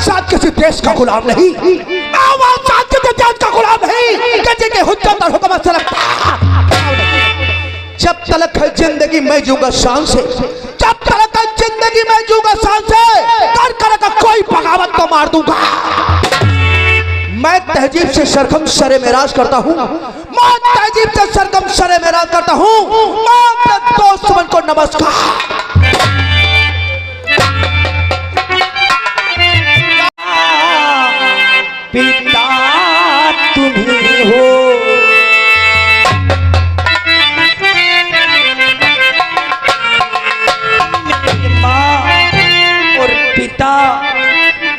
साथ किसी देश का गुलाम नहीं, मैं साथ किसी देश का गुलाम नहीं कि हुज्जत और हुक्म से लगता। जब तलक है जिंदगी मैं जूंगा शान से, जब तलक है जिंदगी मैं जूंगा शान से, कर कर का कोई बगावत तो मार दूंगा। मैं तहजीब से सरगम सरे मेराज करता हूँ, मैं तहजीब से सरगम सरे मेराज करता हूँ। मैं अपने दोस्त मन को नमस्कार। पिता तुम्ही हो, माँ और पिता,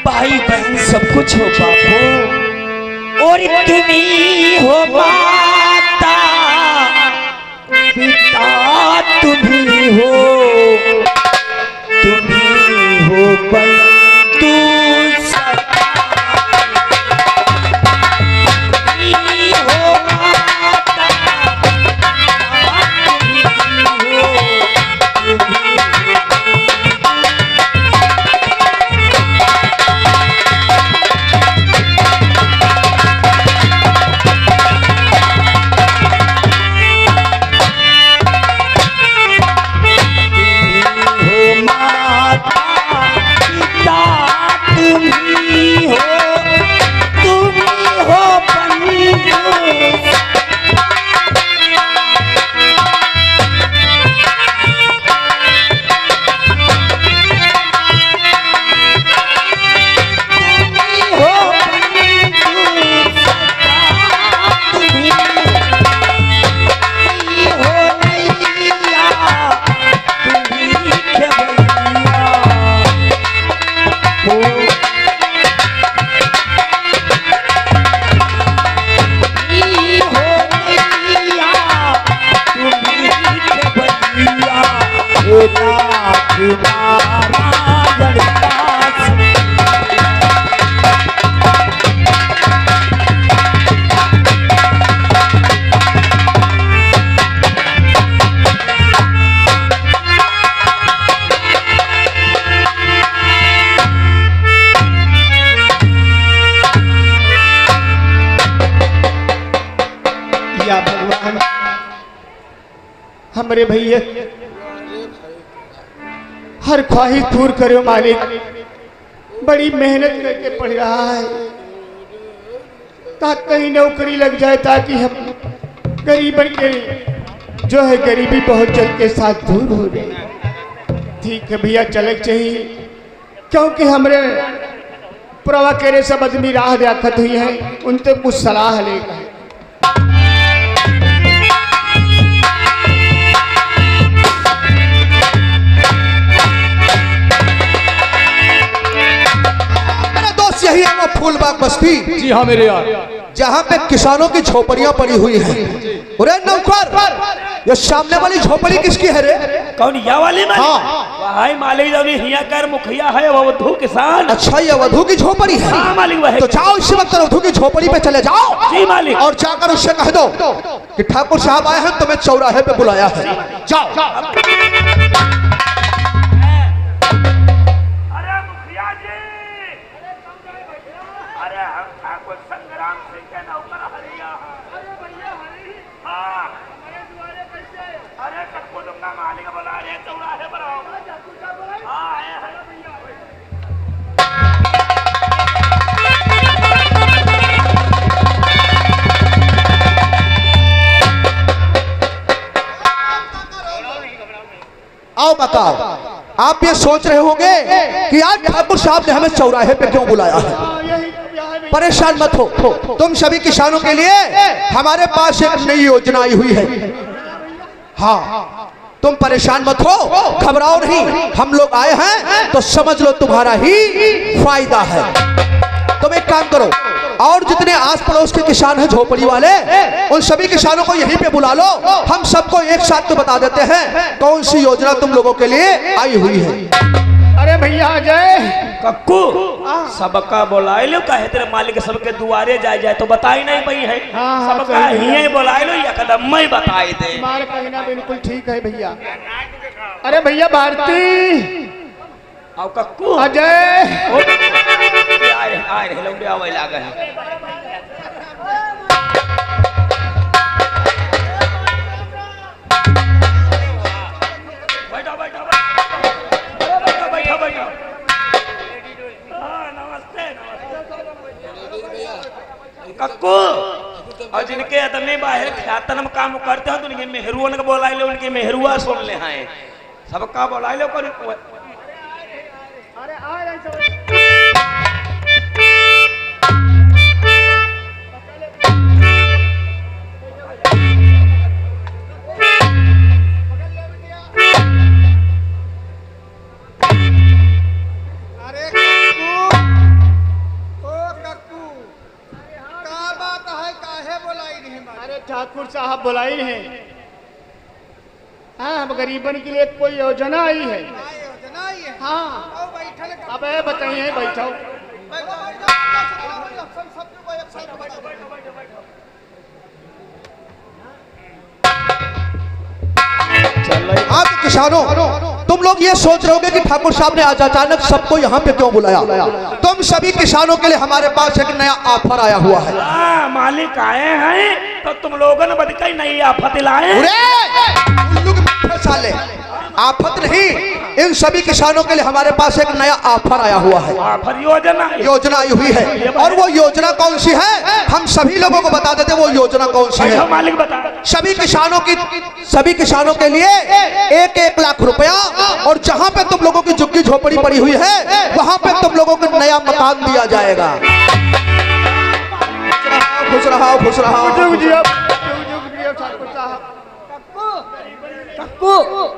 भाई बहन सब कुछ हो बापू, और तुम्ही हो माता, पिता तुम्ही हो, तुम्ही हो बंधु हमरे भैया हर ख्वाहिश पूरी करो मालिक। बड़ी मेहनत करके पढ़ रहा है, ताकि कहीं नौकरी लग जाए, ताकि हम गरीबन के जो है गरीबी बहुत जल्द के साथ दूर हो जाए। ठीक है भैया, चलक चाहिए, क्योंकि हमरे प्रवा करे सब आदमी राह देखत हुई है, उनसे कुछ सलाह लेगा। यही है वो फूलबाग बस्ती। जी हाँ मेरे यार, जहाँ पे किसानों की झोपड़ियाँ पड़ी हुई हैं। अरे नौकर, ये सामने वाली झोपड़ी किसकी है रे? कौन या वाली मालिक? हाँ भाई मालिक जो हिया कर मुखिया है अवधू किसान। अच्छा, ये अवधू की झोपड़ी है? हाँ मालिक वह। तो जाओ इसी वक्त अवधू की झोपड़ी पे चले जाओ। जी मालिक। और जाकर उससे कह दो कि ठाकुर साहब आए हैं, तुम्हें चौराहे पे बुलाया है। जाओ। आओ बताओ, आप ये सोच रहे होंगे कि आज ठाकुर साहब ने हमें चौराहे पे क्यों बुलाया है। परेशान मत हो, तुम सभी किसानों के लिए हमारे पास एक नई योजना आई हुई है। हाँ, तुम परेशान मत हो, घबराओ नहीं। हम लोग आए हैं तो समझ लो तुम्हारा ही फायदा है। तुम एक काम करो, और जितने आस पड़ोस के किसान हैं झोपड़ी वाले, उन सभी किसानों को यहीं पे बुला लो। हम सबको एक साथ तो बता देते हैं कौन सी योजना तुम लोगों के लिए आई हुई है। अरे भैया जय कक्कू, सबका बुलाए लो, कहे तेरे मालिक सबके दुआरे जाए तो बताई नहीं पई है। सबका हिये बुलाए लो, या कदम मैं बताई दे। मार कहना बिल्कुल ठीक है भैया। अरे भैया भारती और कक्कू अजय कक्कू और जिनके आदमी बाहर ख्यातन में काम करते हैं तो उनके मेहरुआ ने बोला ले, उनके मेहरुआ सुन ले हैं सबका बोला लो कर। अरे आ रहे सब ठाकुर साहब बुलाई है। हाँ, हम गरीबन के लिए कोई योजना आई है। हाँ, अब बताइए बैठो। आप किसानों तुम लोग ये सोच रहे होगे कि ठाकुर साहब ने आज अचानक सबको यहाँ पे क्यों बुलाया। तुम सभी किसानों के लिए हमारे पास एक नया ऑफर आया हुआ है। मालिक आए हैं तो तुम लोगों ने बदकाई नई आफत लाए। साले आफत नहीं, इन सभी किसानों के लिए हमारे पास एक नया ऑफर आया हुआ है। ऑफर योजना आई हुई है। और वो योजना कौन सी है हम सभी लोगों को बता देते। वो योजना कौन सी है मालिक बता। सभी किसानों के लिए 1-1 लाख रुपया, और जहाँ पे तुम लोगों की झुग्गी झोपड़ी पड़ी हुई है वहाँ पे तुम लोगों को नया मकान दिया जाएगा। खुश रहा खुश रहा।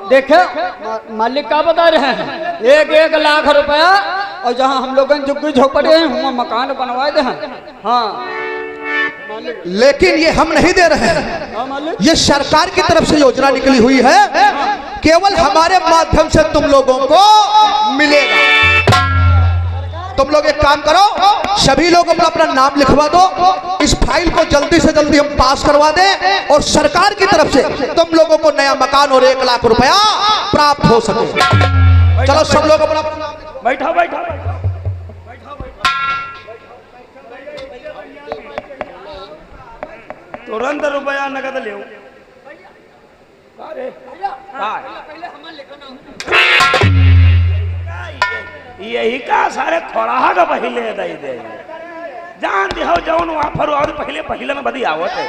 देखे मालिक क्या बता रहे हैं, 1-1 लाख रुपया, और जहाँ हम लोग झुग्गी झोपड़े हैं वहाँ मकान बनवा दे। हाँ लेकिन ये हम नहीं दे रहे हैं, ये सरकार की तरफ से योजना निकली हुई है, केवल हमारे माध्यम से तुम लोगों को मिलेगा। तुम लोग एक काम करो, सभी लोग अपना अपना नाम लिखवा दो, इस फाइल को जल्दी से जल्दी हम पास करवा दें और सरकार की तरफ से तुम लोगों को नया मकान और 1 लाख रुपया प्राप्त हो सके। चलो सब लोग अपना बैठा बैठा तुरंत रुपया नगद ले। यही का सारे थोड़ा का पहले दे दे जान दे जौन ऑफर और पहले पहले में बदी आवत है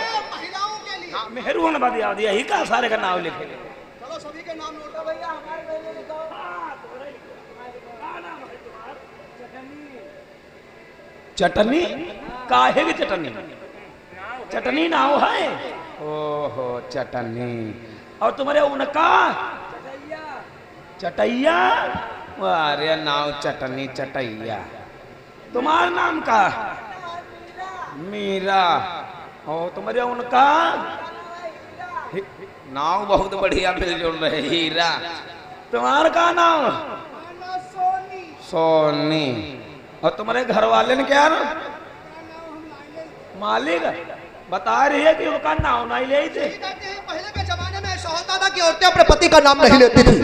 मेहरून बदी आवत यही का सारे का नाम लिखे। चलो सभी के नाम नोट भैया हमारे पहले लिखो। चटनी काहे की चटनी? चटनी नाव है। ओहो चटनी। और तुम्हारे उनका चटैया। अरे नाव चटनी चटैया। तुम्हारा नाम का मीरा। ओ तुम्हारे उनका नाव बहुत बढ़िया मिलजुल रहे हीरा। तुम्हारा का नाम सोनी। और तुम्हारे घर वाले ने क्या ना मालिक बता रही है कि उनका नाम नहीं ले थे। पहले के जमाने में ऐसा होता था कि औरतें अपने पति का नाम नहीं लेती थी,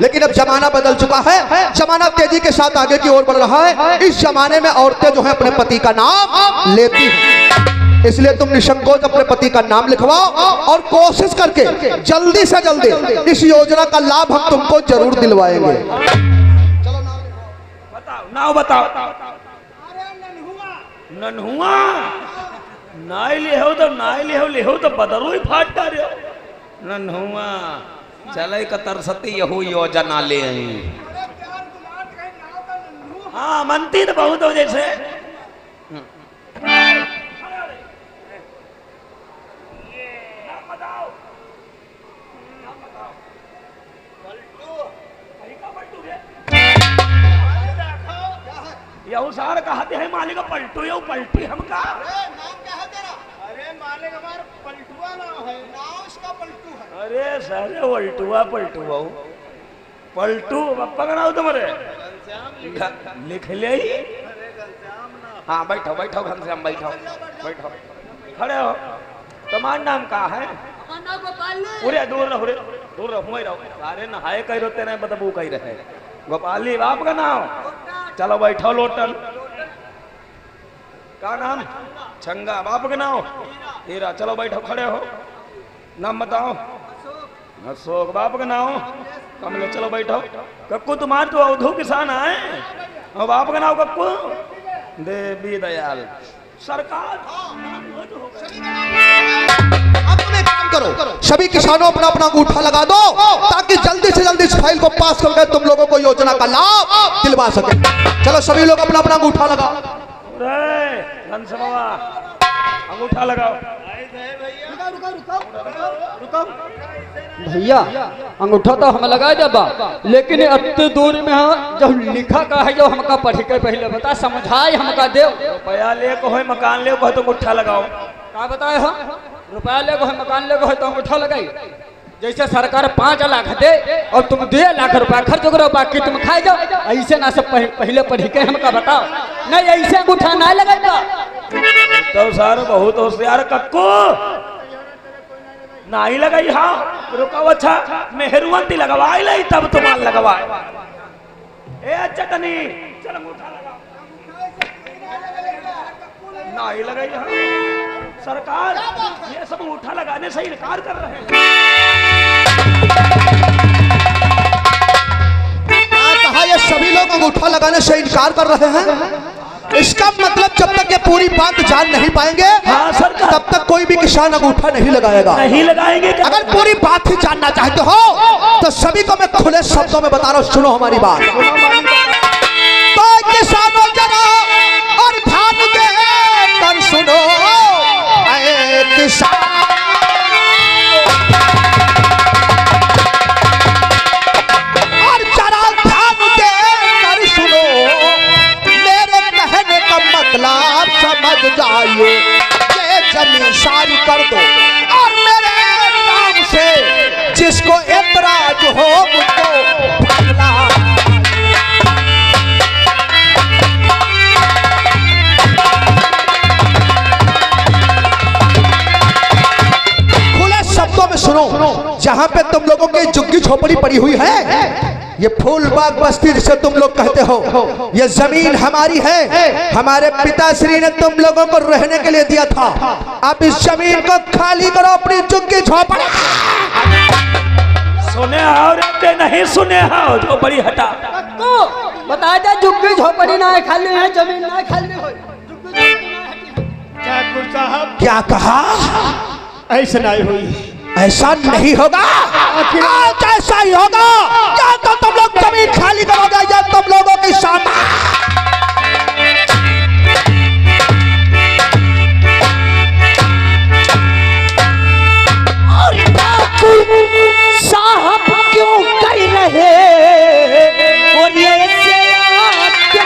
लेकिन अब जमाना बदल चुका है। जमाना तेजी के साथ आगे की ओर बढ़ रहा है। इस जमाने में औरतें जो है अपने पति का नाम लेती हैं, इसलिए तुम निसंकोच अपने पति का नाम लिखवाओ और कोशिश करके जल्दी से जल्दी इस योजना का लाभ हम तुमको जरूर दिलवाएंगे। चलो नाम बताओ। नन्हुआ नाई ले हो तो बदरू ही फाट रहे हो। नन्हुआ चले कतर सती यहू योजना ले आई। हाँ मनती तो बहुत हो जैसे। यहू सार कहते हैं मालिक पलटू यू पलटी हमका। नाम क्या है तेरा? अरे मालिक हमारा पलटुआ नाम है। नाम इसका पलटू है। अरे सारे पलटुआ पलटू पप्पा का नाम तुम्हारे लिख ले। हाँ बैठो घनश्याम बैठो खड़े हो। तुम्हारा नाम का है? पूरे दूर रहो मैं रहो। अरे नहाए कही रोते नहीं बदबू कही रहे। गोपाली बाप का नाम। चलो बैठो लोटन का नाम छंगा। बाप का नाम हीरा। चलो बैठो खड़े हो। नाम बताओ। अशोक। बाप का नाम कमले। चलो बैठो। कक्कू तुम्हारे तो अवधू किसान आए और बाप का नाम कक्कू देवी दयाल। सरकार अब तुम एक काम करो, सभी किसानों अपना अपना अंगूठा लगा दो ताकि जल्दी से जल्दी इस फाइल को पास करके तुम लोगों को योजना का लाभ दिलवा सके। चलो सभी लोग अपना अपना अंगूठा लगाओ। रे घनस बाबा अंगूठा लगाओ। भैया अंगूठा तो हम लगा देबा, लेकिन अत्ते दूर में है जब लिखा का है जो हमका पढ़ के पहले बता समझाए हमका दे। रुपया ले को है मकान ले को है तो अंगूठा लगाओ। का बताए हम रुपया ले को है मकान ले को है तो अंगूठा लगाई। जैसे सरकार 5 लाख दे और तुम 2 लाख रुपया खर्च करो बाकी तुम खाए जाओ, ऐसे ना सब पहले पढ़ के हमका बताओ। नहीं ऐसे अंगूठा ना लगाएगा तो सर बहुत होशियार कक्को नहीं लगाई। हाँ रुको अच्छा मेहरवंती लगवाई लाई तब तुम्हार लगवाए। ए चटनी चल अंगूठा लगाओ। नहीं लगाई। हाँ सरकार ये सब अंगूठा लगाने से इनकार कर रहे हैं। कहा ये सभी लोग अंगूठा लगाने से इनकार कर रहे हैं। इसका मतलब जब तक ये पूरी बात जान नहीं पाएंगे हाँ सरकार तब तक कोई भी किसान अंगूठा नहीं लगाएगा। नहीं लगाएंगे। अगर पूरी बात ही जानना चाहते हो तो सभी को मैं खुले शब्दों में बता रहा हूँ, सुनो हमारी बात। तो किसानों जरा और ध्यान दे कर सुनो, ऐ किसान और जरा ध्यान दे कर सुनो, मेरे कहने का मतलब समझ जाइए। ये जमीन सारी कर दो और मेरे नाम से जिसको एतराज हो मुझको भगला। खुले शब्दों में सुनो, जहां पे तुम लोगों की झुग्गी झोपड़ी पड़ी हुई है, ये फूलबाग बस्ती जिसे तुम लोग कहते हो, ये जमीन हमारी है। हमारे पिताश्री ने तुम लोगों को रहने के लिए दिया था। आप इस जमीन को खाली करो, अपनी झुग्गी झोपड़ी। सुने और नहीं सुने हो जो बड़ी हटा तो बता दे झुग्गी झोपड़ी ना खाली है, जमीन ना खाली हो, झुग्गी झोपड़ी ना है। ठाकुर साहब क्या कहा? ऐसा नहीं हुई। ऐसा नहीं होगा, आज ऐसा ही होगा। या तो तुम लोग जमीन खाली करोगे या तुम लोगों की सामने साहब क्यों कह रहे और ये क्या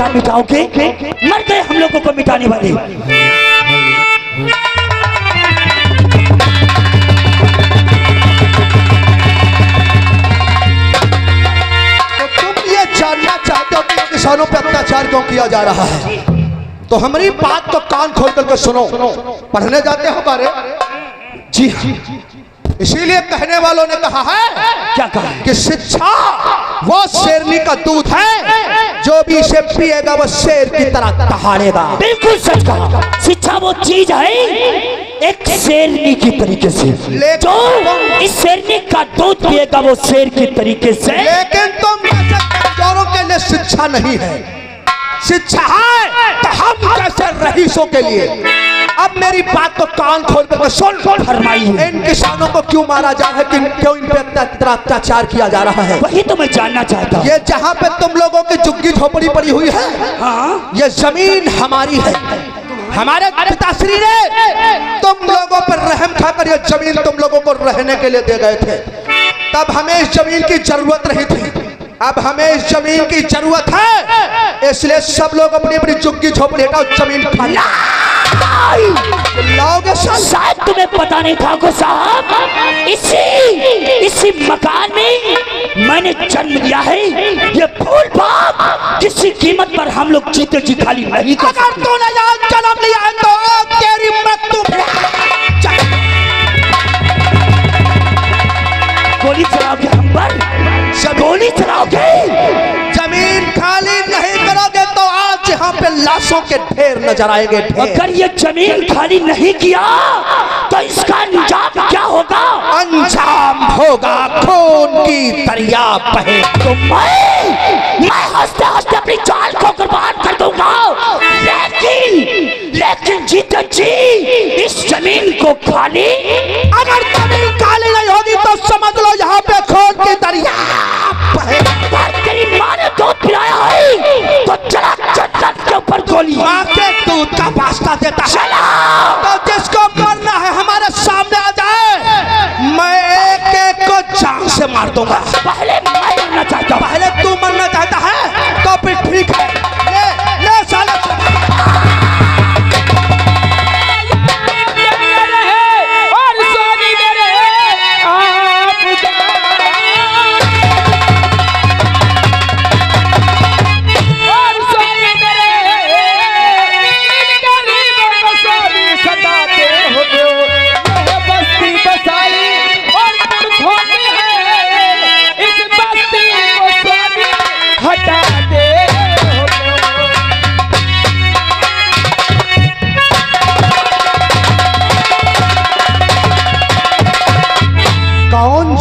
क्या मिटाओगे? मर गए हम लोगों को मिटाने वाले। जानना चाहते हो कि किसानों पे अत्याचार क्यों किया जा रहा है, तो हमारी बात तो कान खोल करके सुनो। पढ़ने जाते हो बारे? जी हाँ, इसीलिए कहने वालों ने कहा है, क्या कहा है? कि शिक्षा वो शेरनी का दूध है, जो भी इसे पिएगा वो शेर की तरह दहाड़ेगा। बिल्कुल सच कहा। शिक्षा वो चीज है एक शेरनी की तरीके से, जो इस शेरनी का दूध पिएगा वो शेर की तरीके से। लेकिन तुम कमजोरों के लिए शिक्षा नहीं है, शिक्षा है तो हम जैसे रईसों के लिए। अब मेरी बात को कान खोल कर सुन। फरमाइए। इन किसानों को क्यों मारा जा रहा है, क्यों इन पे अत्याचार किया जा रहा है? वही तो मैं जानना चाहता हूँ। ये जहाँ पे तुम लोगों की झुग्गी झोपड़ी पड़ी हुई है, हाँ, ये जमीन हमारी है। हमारे पिताश्री ने तुम लोगों पर रहम खाकर ये जमीन तुम लोगों को रहने के लिए दे गए थे। तब हमें इस जमीन की जरूरत नहीं थी, अब हमें इस जमीन की जरूरत है, इसलिए सब लोग अपनी अपनी झुग्गी झोपड़ी हटाओ, जमीन लाओगे। शायद तुम्हें पता नहीं था को साहब, इसी मकान में मैंने जन्म लिया है। ये फूल बाग किसी कीमत पर हम लोग जीते जी खाली नहीं कर सकते। अगर तूने यहाँ जन्म लिया है तो तेरी मृत्यु। गोली चलाओगे हम पर? गोली चलाओगे? जमीन खाली नहीं करोगे तो आज यहाँ पे लाशों के ढेर नजर आएंगे। अगर ये जमीन खाली नहीं किया तो इसका अंजाम क्या होगा? अंजाम होगा खून की दरिया बहे। तो मैं हंसते हंसते अपनी जान को कुर्बान कर दूंगा, लेकिन जीते जी इस जमीन को खाली। अगर जमीन खाली नहीं होगी तो समझ लो यहाँ पे खून की दरिया बहे। तेरी माँ ने दूध पिलाया है तो चला जन्नत के ऊपर गोली। माँ के दूध का वास्ता देता है तो जिसको करना है हमारे सामने आ जाए, मैं एक एक को जान से मार दूंगा। पहले मैं मरना चाहता हूँ। पहले तू मरना चाहता है तो फिर ठीक है, ले साले।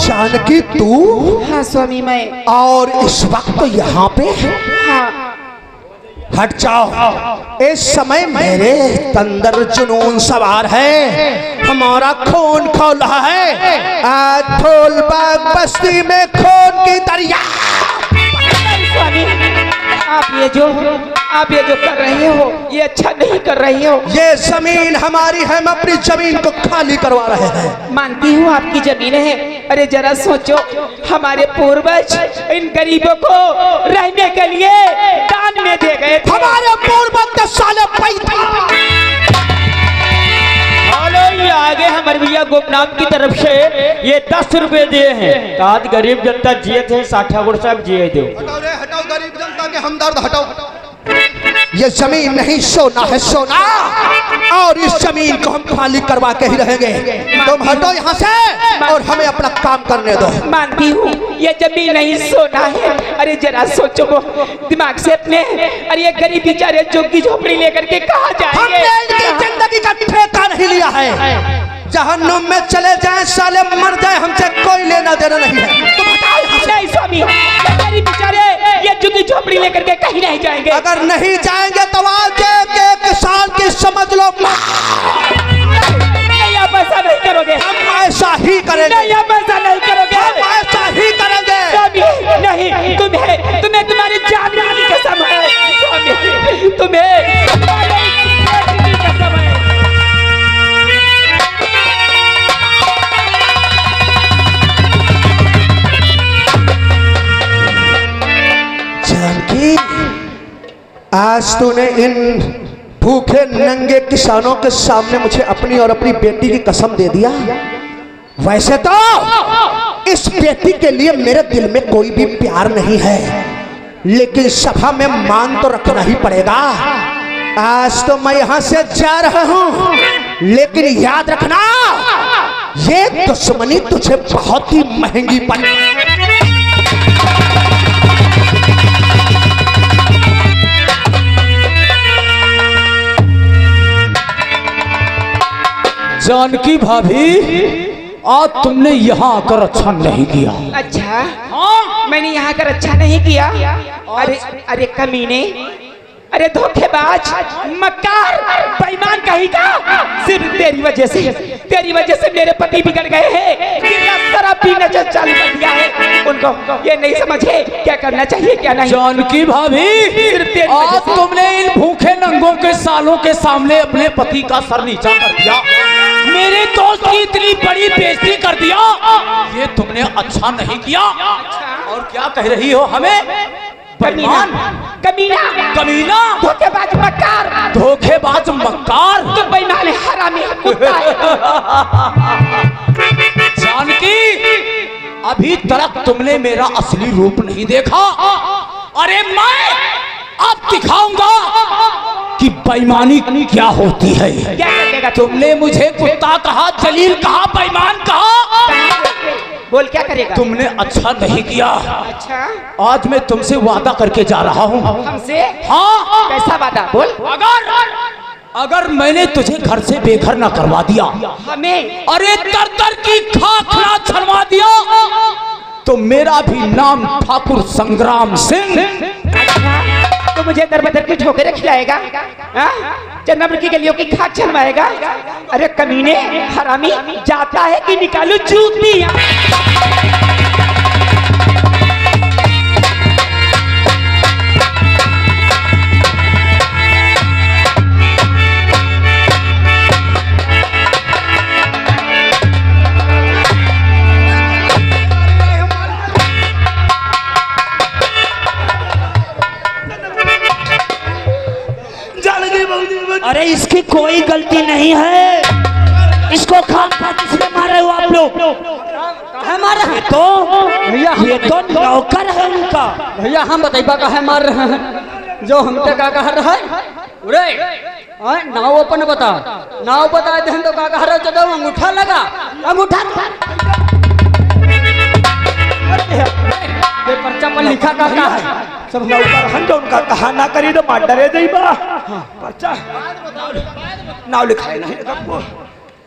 जानकी तू? हाँ स्वामी मैं। और इस वक्त तो यहाँ पे? हाँ। हट जाओ, इस समय मेरे अंदर जुनून सवार है, हमारा खून खौल रहा है। आज फूलबाग बस्ती में खून की दरिया। स्वामी आप ये जो कर रहे हो ये अच्छा नहीं कर रहे हो। ये जमीन हमारी है, हम अपनी जमीन को खाली करवा रहे हैं। मानती हूँ आपकी जमीन है, अरे जरा सोचो हमारे पूर्वज इन गरीबों को रहने के लिए दान में दे गए थे। हमारे पूर्वज के साले पैसा। ये आगे हमारे भैया गोपनाथ की तरफ से ये 10 रुपए दिए हैं। आज गरीब जनता जिए थे, ठाकुर साहब जिए थे। हटाओ गरीब जनता के हमदर्द हटाओ। ये जमीन नहीं सोना है, सोना, और इस जमीन को हम खाली करवा के ही रहेंगे। तुम हटो यहाँ से और हमें अपना काम करने दो। मानती हूँ ये जमीन नहीं सोना है, अरे जरा सोचो दिमाग से अपने। अरे ये गरीब बेचारे झुग्गी झोपड़ी लेकर के कहाँ जाएंगे? हमने इनकी जिंदगी का ठेका नहीं लिया है। जहन्नुम में चले जाएं, साले मर जाए, हमसे कोई लेना देना नहीं है। तुम हटाओ यहाँ से। नहीं स्वामी, ये गरीब बेचारे ये झुग्गी झोपड़ी लेकर के कहीं नहीं जाएंगे। अगर नहीं जाएंगे तो आज एक साल की समझ लो। नहीं आप ऐसा नहीं करोगे। हम ऐसा ही करेंगे। नहीं आप ऐसा नहीं करोगे। हम ऐसा ही करेंगे। स्वामी नहीं, तुम्हें तुम्हारी जान की कसम है स्वामी, तुम्हें की कसम है। जानकी आज तूने इन भूखे नंगे किसानों के सामने मुझे अपनी और अपनी बेटी की कसम दे दिया। वैसे तो इस बेटी के लिए मेरे दिल में कोई भी प्यार नहीं है, लेकिन सभा में मान तो रखना ही पड़ेगा। आज तो मैं यहां से जा रहा हूं, लेकिन याद रखना ये दुश्मनी तुझे बहुत ही महंगी पड़ी। जानकी भाभी, आज तुमने यहाँ आकर अच्छा नहीं किया। अच्छा मैंने यहाँ कर अच्छा नहीं किया? अरे कमीने, अरे धोखेबाज, मक्कार, बेईमान कहीं का। सिर्फ तेरी वजह से मेरे पति बिगड़ गए हैं। शराब पीना चालू कर दिया है। उनको ये नहीं समझे क्या करना चाहिए क्या नहीं। जानकी भाभी, आज तुमने इन भूखे नंगों के सालों के सामने अपने पति का सर नीचा कर दिया, मेरे दोस्त की इतनी बड़ी बेइज्जती कर दिया। ये तुमने अच्छा नहीं किया। और क्या कह रही हो हमें? कमीना, धोखेबाज मक्कार, तो बेईमान है, हरामी है, कुत्ता है। जानकी, अभी तक तुमने मेरा असली रूप नहीं देखा। अरे मैं अब दिखाऊंगा कि बेईमानी क्या होती है। क्या करेगा? तुमने मुझे कुत्ता कहा, जलील कहा, बेईमान कहा। बोल क्या करेगा? तुमने अच्छा नहीं किया। अच्छा, आज मैं तुमसे वादा करके जा रहा हूँ। हमसे? हाँ। कैसा वादा? बोल। अगर मैंने तुझे घर से बेघर ना करवा दिया, हमें अरे दर की खाक ना छलवा दिया, तो मेरा भी नाम ठाकुर संग्राम सिंह। तो मुझे दर बदर की ठोकरें खिलाएगा, चन्नापुर की गलियों की खाक छलवाएगा? अरे कमीने, हरामी, जाता है कि निकालू जूतियां। अरे इसकी कोई गलती नहीं है, इसको खाम खा किसने मारे हो आप लोग? कहे मारे हैं? तो भैया ये तो नौकर है उनका। भैया हम बताइबा कहे मार रहे हैं? जो हमसे का कह रहा है? उरे नाव अपन बता, नाव बता दे तो का कह रहा है? तो अंगूठा लगा, अंगूठा ये पर्चा पर लिखा का है सब नौकर हंड उनका कहा ना करी तो मार डरे जाइबा। पर्चा नाव लिखाए नहीं सबको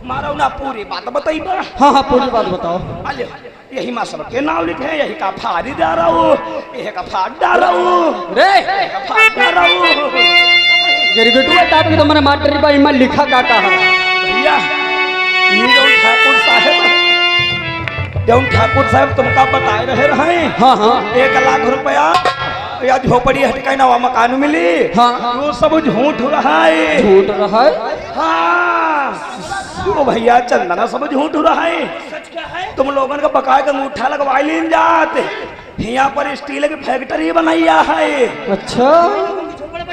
मारो ना, पूरी बात बताइबा। हाँ पूरी बात बताओ। अले यही माँ सबके नाव लिखे, यही का फाड़ी जा रहा हूँ, यही का फाड़ डाल रहा हूँ, रे फाड़ डाल रहा हूँ। गिरगिटुआ टाप के तो मैंने मास्टर बाई में लिखा का कहा। भैया ये जो ठाकुर साहब, जौन ठाकुर साहब तुमका बताए रहे हैं, हाँ 1 लाख रुपया या झोपड़ी हटके नवा मकान मिली, हाँ वो सब झूठ रहा है। झूठ रहा है? हाँ वो भैया चंदना सब झूठ रहा है। तुम लोगों का बकाया का अंगूठा लगवा लीन जाते, यहाँ पर स्टील की फैक्ट्री बनाया है। अच्छा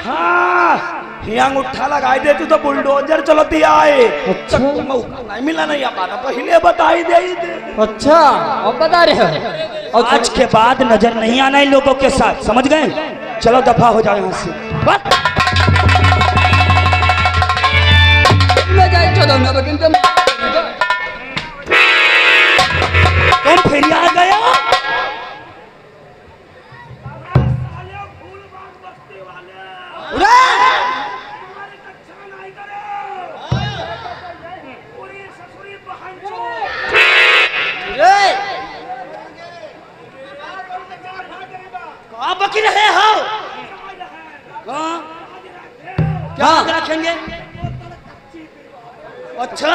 हाँ यहाँ अंगूठा लगाई देती तो बुलडोजर चलती आए। अच्छा मौका नहीं मिला, नहीं पाना पहले बताई दे। अच्छा अब बता रहे हो? और आज के बाद नजर नहीं आना इन लोगों के साथ, समझ गए? चलो दफा हो जाओ यहाँ से। तुम फिर आ गया? बकी रहे हो क्या रखेंगे? अच्छा